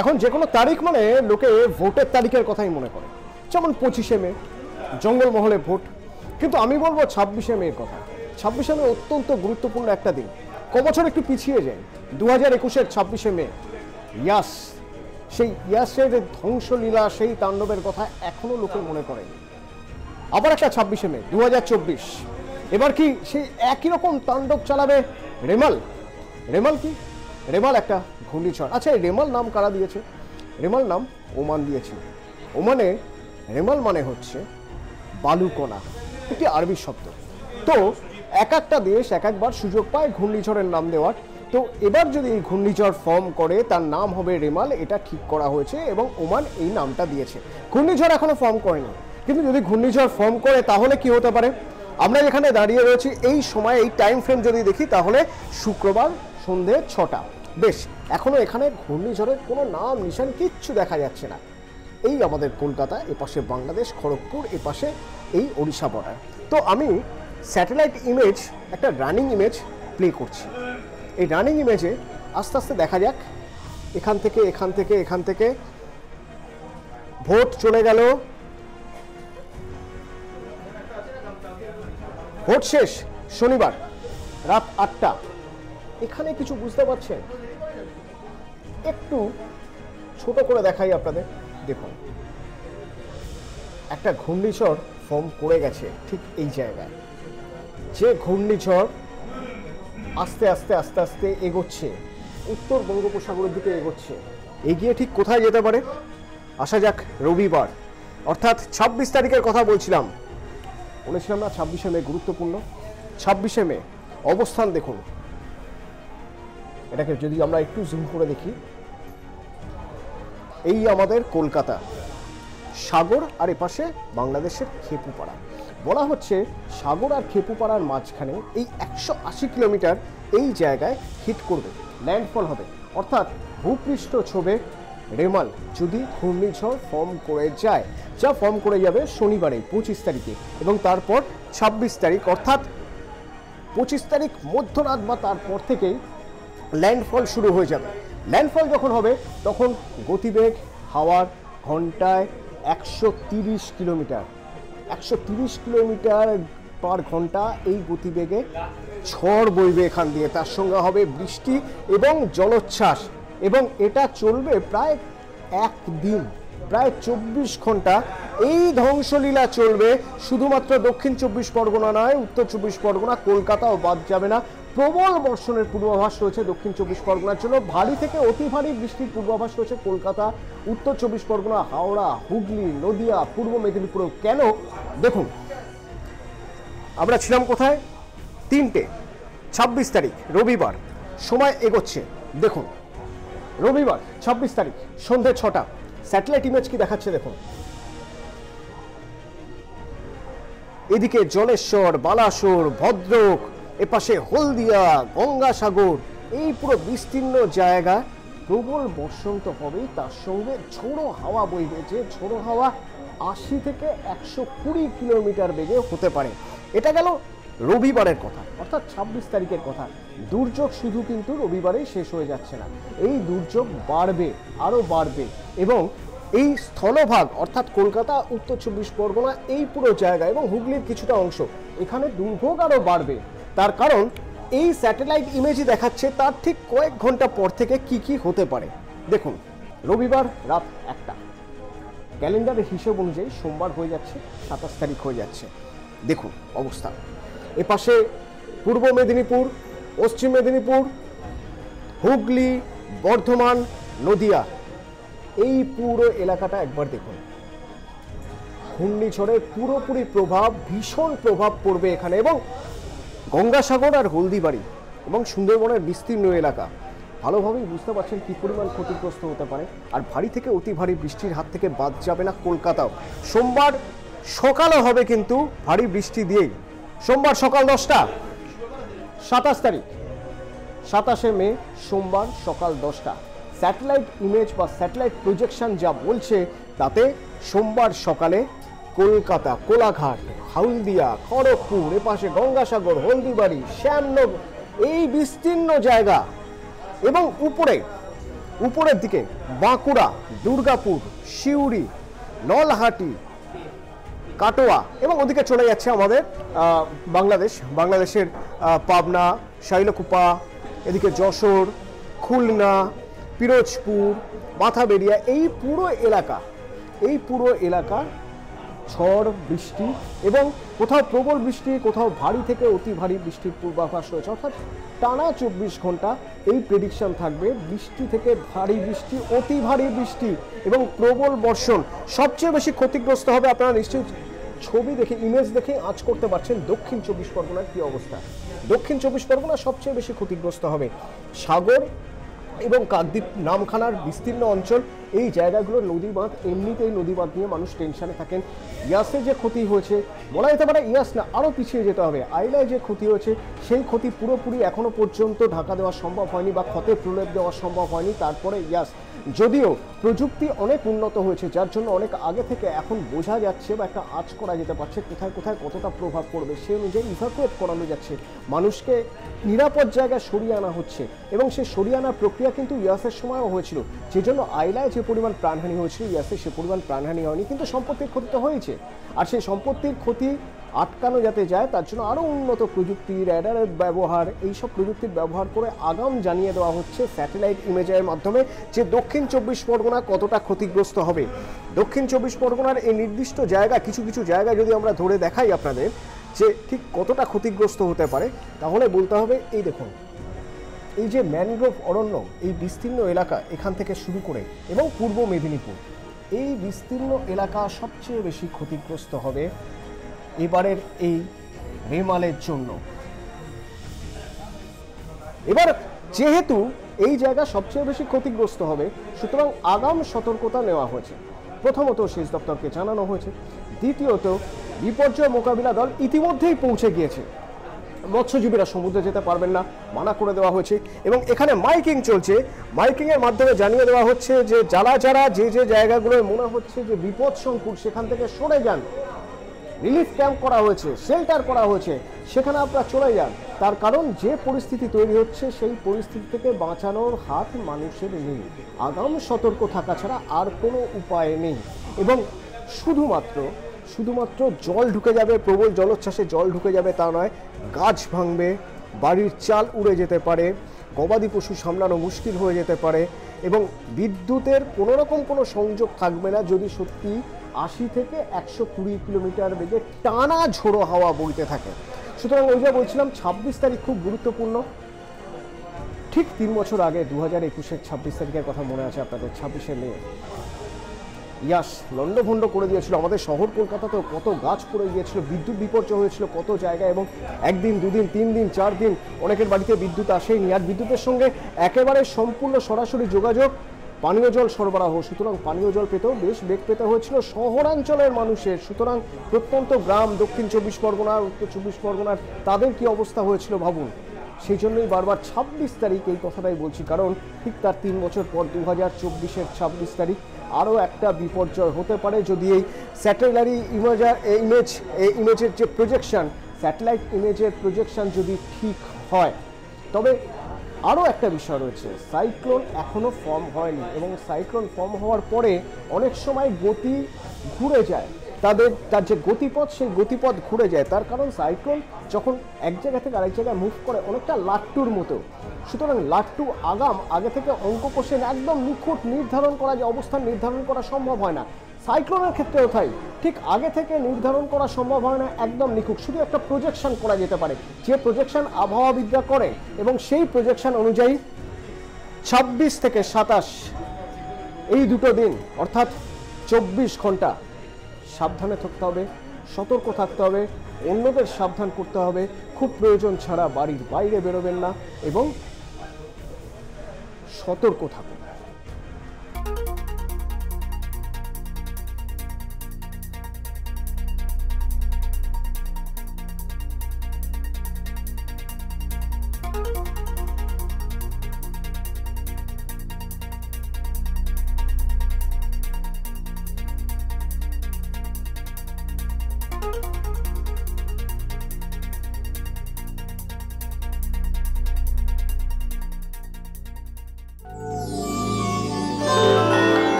এখন যে কোনো তারিখ মানে লোকে ভোটের তারিখের কথাই মনে করে, যেমন 25শে মে জঙ্গলমহলে ভোট, কিন্তু আমি বলবো 26শে মের কথা। 26শে মে অত্যন্ত গুরুত্বপূর্ণ একটা দিন। কবছর একটু পিছিয়ে যায়, 2021-এর 26শে মে ইয়াস, সেই ইয়াসের ধ্বংসলীলা, সেই তাণ্ডবের কথা এখনো লোকে মনে করে। আবার একটা 26শে মে 2024, এবার কি সেই একই রকম তাণ্ডব চালাবে রেমাল? রেমাল কি? রেমাল একটা ঘূর্ণিঝড়। আচ্ছা, এই রেমাল নাম কারা দিয়েছে? রেমাল নাম ওমান দিয়েছে। ওমানে রেমাল মানে হচ্ছে বালুকণা, একটি আরবি শব্দ। তো এক একটা দেশ এক একবার সুযোগ পায় ঘূর্ণিঝড়ের নাম দেওয়ার। তো এবার যদি এই ঘূর্ণিঝড় ফর্ম করে তার নাম হবে রেমাল, এটা ঠিক করা হয়েছে এবং ওমান এই নামটা দিয়েছে। ঘূর্ণিঝড় এখনো ফর্ম করেনি, কিন্তু যদি ঘূর্ণিঝড় ফর্ম করে তাহলে কি হতে পারে? আমরা যেখানে দাঁড়িয়ে রয়েছি এই সময়, এই টাইম ফ্রেম যদি দেখি, তাহলে শুক্রবার সন্ধে 6টা। বেশ, এখনো এখানে ঘূর্ণিঝড়ের কোনো নাম নিশান কিচ্ছু দেখা যাচ্ছে না। এই আমাদের কলকাতা, এপাশে বাংলাদেশ খড়গপুর, এপাশে এই ওড়িশা বর্ডার। তো আমি স্যাটেলাইট ইমেজ, একটা রানিং ইমেজ প্লে করছি। এই রানিং ইমেজে আস্তে আস্তে দেখা যাক, এখান থেকে এখান থেকে এখান থেকে ভোট চলে গেল, ভোট শেষ শনিবার রাত 8টা। এখানে কিছু বুঝতে পারছেন? একটু ছোট করে দেখাই আপনাদের। দেখুন, একটা ঘূর্ণিঝড় ফর্ম করে গেছে ঠিক এই জায়গায়। যে ঘূর্ণিঝড় আস্তে আস্তে আস্তে আস্তে এগোচ্ছে, উত্তর বঙ্গোপসাগরের দিকে এগোচ্ছে। এগিয়ে ঠিক কোথায় যেতে পারে? আসা যাক রবিবার, অর্থাৎ 26 তারিখের কথা বলছিলাম। বলেছিলাম না 26শে মে গুরুত্বপূর্ণ। 26শে মে অবস্থান দেখুন, এটাকে যদি আমরা একটু জুম করে দেখি, এই আমাদের কলকাতা সাগর, আর এপাশে বাংলাদেশের খেপুপাড়া। বলা হচ্ছে সাগর আর খেপুপাড়ার মাঝখানে এই 180 কিলোমিটার এই জায়গায় হিট করবে, ল্যান্ডফল হবে, অর্থাৎ ভূপৃষ্ঠ ছোবে রেমাল যদি ঘূর্ণিঝড় ফর্ম করে যায়, যা ফর্ম করে যাবে শনিবারে 25 তারিখে, এবং তারপর 26 তারিখ, অর্থাৎ 25 তারিখ মধ্যরাত বা তারপর থেকেই ল্যান্ডফল শুরু হয়ে যাবে। ল্যান্ডফল যখন হবে তখন গতিবেগ হাওয়ার ঘন্টায় 130 কিলোমিটার, 130 কিলোমিটার পার ঘন্টা এই গতিবেগে ঝড় বইবে এখান দিয়ে। তার সঙ্গে হবে বৃষ্টি এবং জলোচ্ছ্বাস, এবং এটা চলবে প্রায় একদিন, প্রায় 24 ঘন্টা এই ধ্বংসলীলা চলবে। শুধুমাত্র দক্ষিণ 24 পরগনা নয়, উত্তর 24 পরগনা, কলকাতাও বাদ যাবে না। প্রবল বর্ষণের পূর্বাভাস রয়েছে দক্ষিণ 24 পরগনার জন্য, ভারী থেকে অতি ভারী বৃষ্টির পূর্বাভাস রয়েছে কলকাতা, উত্তর 24 পরগনা, হাওড়া, হুগলি, নদিয়া, পূর্ব মেদিনীপুরেও। কেন? দেখুন, আমরা ছিলাম কোথায়? 3টে, 26 তারিখ রবিবার, সময় এগোচ্ছে। দেখুন, রবিবার 26 তারিখ সন্ধে 6টা, স্যাটেলাইট ইমেজ কি দেখাচ্ছে দেখুন। এদিকে জলেশ্বর, বালাসোর, ভদ্রক, এপাশে হলদিয়া, গঙ্গাসাগর, এই পুরো বিস্তীর্ণ জায়গা প্রবল বর্ষণ তো হবেই, তার সঙ্গে ঝোড়ো হাওয়া বইবে, যে ঝোড়ো হাওয়া 80 থেকে 120 কিলোমিটার বেগে হতে পারে। এটা গেল রবিবারের কথা, অর্থাৎ 26 তারিখের কথা। দুর্যোগ শুধু কিন্তু রবিবারেই শেষ হয়ে যাচ্ছে না, এই দুর্যোগ বাড়বে, আরও বাড়বে, এবং এই স্থলভাগ অর্থাৎ কলকাতা, উত্তর 24 পরগনা, এই পুরো জায়গা এবং হুগলির কিছুটা অংশ, এখানে দুর্ভোগ আরও বাড়বে। তার কারণ এই স্যাটেলাইট ইমেজই দেখাচ্ছে তার ঠিক কয়েক ঘন্টা পর থেকে কি কি হতে পারে। দেখুন, রবিবার রাত 1টা, ক্যালেন্ডারের হিসেব অনুযায়ী সোমবার হয়ে যাচ্ছে, 27 তারিখ হয়ে যাচ্ছে। দেখুন অবস্থা, এপাশে পূর্ব মেদিনীপুর, পশ্চিম মেদিনীপুর, হুগলি, বর্ধমান, নদিয়া, এই পুরো এলাকাটা একবার দেখুন। ঘূর্ণিঝড়ের পুরোপুরি প্রভাব, ভীষণ প্রভাব পড়বে এখানে, এবং গঙ্গাসাগর আর হলদিবাড়ি এবং সুন্দরবনের বিস্তীর্ণ এলাকা ভালোভাবেই বুঝতে পারছেন কী পরিমাণ ক্ষতিগ্রস্ত হতে পারে। আর ভারী থেকে অতি ভারী বৃষ্টির হাত থেকে বাদ যাবে না কলকাতাও। সোমবার সকালও হবে কিন্তু ভারী বৃষ্টি দিয়েই, সোমবার সকাল 10টা, 27 তারিখ 27শে মে সোমবার সকাল 10টা। স্যাটেলাইট ইমেজ বা স্যাটেলাইট প্রজেকশন যা বলছে তাতে সোমবার সকালে কলকাতা, কোলাঘাট, হলদিয়া, খড়গপুর, এপাশে গঙ্গাসাগর, হলদিবাড়ি, শ্যামনগর, এই বিস্তীর্ণ জায়গা, এবং উপরে উপরের দিকে বাঁকুড়া, দুর্গাপুর, সিউড়ি, নলহাটি, কাটোয়া এবং ওদিকে চলে যাচ্ছে আমাদের বাংলাদেশের পাবনা, শাইলকুপা, এদিকে যশোর, খুলনা, পিরোজপুর, মাথাবেড়িয়া, এই পুরো এলাকা ঝড় বৃষ্টি এবং কোথাও প্রবল বৃষ্টি, কোথাও ভারী থেকে অতি ভারী বৃষ্টির পূর্বাভাস রয়েছে। অর্থাৎ টানা 24 ঘন্টা এই প্রেডিকশন থাকবে, বৃষ্টি থেকে ভারী বৃষ্টি, অতি ভারী বৃষ্টি এবং প্রবল বর্ষণ। সবচেয়ে বেশি ক্ষতিগ্রস্ত হবে, আপনারা নিশ্চয়ই ছবি দেখে, ইমেজ দেখে আঁচ করতে পারছেন দক্ষিণ 24 পরগনার কি অবস্থা। দক্ষিণ 24 পরগনা সবচেয়ে বেশি ক্ষতিগ্রস্ত হবে। সাগর এবং কাকদ্বীপ, নামখানার বিস্তীর্ণ অঞ্চল, এই জায়গাগুলো নদী বাঁধ, এমনিতেই নদী বাঁধ নিয়ে মানুষ টেনশনে থাকেন। ইয়াসে যে ক্ষতি হয়েছে, বলা যেতে পারে ইয়াস না, আরও পিছিয়ে যেতে হবে। আইলায় যে ক্ষতি হয়েছে সেই ক্ষতি পুরোপুরি এখনো পর্যন্ত ঢাকা দেওয়া সম্ভব হয়নি বা ক্ষতের প্রলেপ দেওয়া সম্ভব হয়নি। তারপরে ইয়াস, যদিও প্রযুক্তি অনেক উন্নত হয়েছে, যার জন্য অনেক আগে থেকে এখন বোঝা যাচ্ছে বা একটা আঁচ করা যেতে পারছে কোথায় কোথায় কতটা প্রভাব পড়বে, সেই অনুযায়ী ইভাকুয়েট করানো যাচ্ছে, মানুষকে নিরাপদ জায়গায় সরিয়ে আনা হচ্ছে। এবং সেই সরিয়ে আনার প্রক্রিয়া কিন্তু ইয়াসের সময়ও হয়েছিল, যে জন্য আইলায় যে পরিমাণ প্রাণহানি হয়েছিল ইয়াসে সে পরিমাণ প্রাণহানি হয়নি, কিন্তু সম্পত্তির ক্ষতি তো হয়েছে। আর সেই সম্পত্তির ক্ষতি আটকানো যাতে যায় তার জন্য আরও উন্নত প্রযুক্তি, র্যাডারের ব্যবহার, এইসব প্রযুক্তির ব্যবহার করে আগাম জানিয়ে দেওয়া হচ্ছে স্যাটেলাইট ইমেজের মাধ্যমে যে দক্ষিণ 24 পরগনা কতটা ক্ষতিগ্রস্ত হবে। দক্ষিণ 24 পরগনার এই নির্দিষ্ট জায়গা, কিছু কিছু জায়গা যদি আমরা ধরে দেখাই আপনাদের যে ঠিক কতটা ক্ষতিগ্রস্ত হতে পারে, তাহলে বলতে হবে এই দেখুন, এই যে ম্যানগ্রোভ অরণ্য, এই বিস্তীর্ণ এলাকা এখান থেকে শুরু করে এবং পূর্ব মেদিনীপুর, এই বিস্তীর্ণ এলাকা সবচেয়ে বেশি ক্ষতিগ্রস্ত হবে এবারের এই রেমালের জন্য। এবার যেহেতু এই জায়গা সবচেয়ে বেশি ক্ষতিগ্রস্ত হবে, সুতরাং আগাম সতর্কতা নেওয়া হয়েছে। প্রথমত সেচ দপ্তরকে জানানো হয়েছে, দ্বিতীয়ত বিপর্যয় মোকাবিলা দল ইতিমধ্যেই পৌঁছে গিয়েছে। মৎস্যজীবীরা সমুদ্রে যেতে পারবেন না, মানা করে দেওয়া হয়েছে এবং এখানে মাইকিং চলছে। মাইকিংয়ের মাধ্যমে জানিয়ে দেওয়া হচ্ছে যে যারা যে জায়গাগুলোয় মনে হচ্ছে যে বিপদ সংকুল, সেখান থেকে সরে যান। রিলিফ ক্যাম্প করা হয়েছে, শেল্টার করা হয়েছে, সেখানে আপনারা চলে যান। তার কারণ যে পরিস্থিতি তৈরি হচ্ছে সেই পরিস্থিতি থেকে বাঁচানোর হাত মানুষের নেই, আগাম সতর্ক থাকা ছাড়া আর কোনো উপায় নেই। এবং শুধুমাত্র জল ঢুকে যাবে, প্রবল জলোচ্ছ্বাসে জল ঢুকে যাবে তা নয়, গাছ ভাঙবে, বাড়ির চাল উড়ে যেতে পারে, গবাদি পশু সামলানো মুশকিল হয়ে যেতে পারে এবং বিদ্যুতের কোনোরকম কোনো সংযোগ থাকবে না যদি সত্যি 80 থেকে 120 কিলোমিটার বেগে টানা ঝোড়ো হাওয়া বইতে থাকে। সুতরাং ওই যে বলছিলাম 26 তারিখ খুব গুরুত্বপূর্ণ। ঠিক 3 বছর আগে 2021-এর 26 তারিখের কথা মনে আছে আপনাদের, 26শে মে ইয়াস লন্ডভন্ড করে দিয়েছিল আমাদের শহর কলকাতাতেও, কত গাছ পড়ে গিয়েছিল, বিদ্যুৎ বিপর্যয় হয়েছিল কত জায়গায় এবং 1 দিন 2 দিন 3 দিন 4 দিন অনেকের বাড়িতে বিদ্যুৎ আসেনি। আর বিদ্যুতের সঙ্গে একেবারে সম্পূর্ণ সরাসরি যোগাযোগ পানীয় জল সরবরাহ, সুতরাং পানীয় জল পেতেও বেশ বেগ পেতে হয়েছিল শহরাঞ্চলের মানুষের। সুতরাং প্রত্যন্ত গ্রাম, দক্ষিণ 24 পরগনা, উত্তর 24 পরগনার তাদের কি অবস্থা হয়েছিল ভাবুন। সেই জন্যই বারবার 26 তারিখ এই কথাটাই বলছি, কারণ ঠিক তার 3 বছর পর 2024-এর 26 তারিখ আরও একটা বিপর্যয় হতে পারে যদি এই ইমেজের যে প্রজেকশন, স্যাটেলাইট ইমেজের প্রজেকশন যদি ঠিক হয়। তবে আরও একটা বিষয় রয়েছে, সাইক্লোন এখনও ফর্ম হয়নি এবং সাইক্লোন ফর্ম হওয়ার পরে অনেক সময় গতি ঘুরে যায়, তার যে গতিপথ সেই গতিপথ ঘুরে যায়। তার কারণ সাইক্লোন যখন এক জায়গা থেকে আরেক জায়গায় মুভ করে অনেকটা লাট্টুর মতো। সুতরাং লাট্টু আগে থেকে অঙ্ক কোশ্চেন একদম নিখুঁত নির্ধারণ করা, যে অবস্থান নির্ধারণ করা সম্ভব হয় না। সাইক্লোনের ক্ষেত্রেও তাই, ঠিক আগে থেকে নির্ধারণ করা সম্ভব হয় না একদম নিখুঁত, শুধু একটা প্রজেকশন করা যেতে পারে, যে প্রজেকশন আবহাওয়াবিদরা করে এবং সেই প্রজেকশন অনুযায়ী 26 থেকে 27 এই দুটো দিন অর্থাৎ 24 ঘন্টা সাবধানে থাকতে হবে, সতর্ক থাকতে হবে, অন্যদের সাবধান করতে হবে, খুব প্রয়োজন ছাড়া বাড়ির বাইরে বেরোবেন না এবং সতর্ক থাকুন।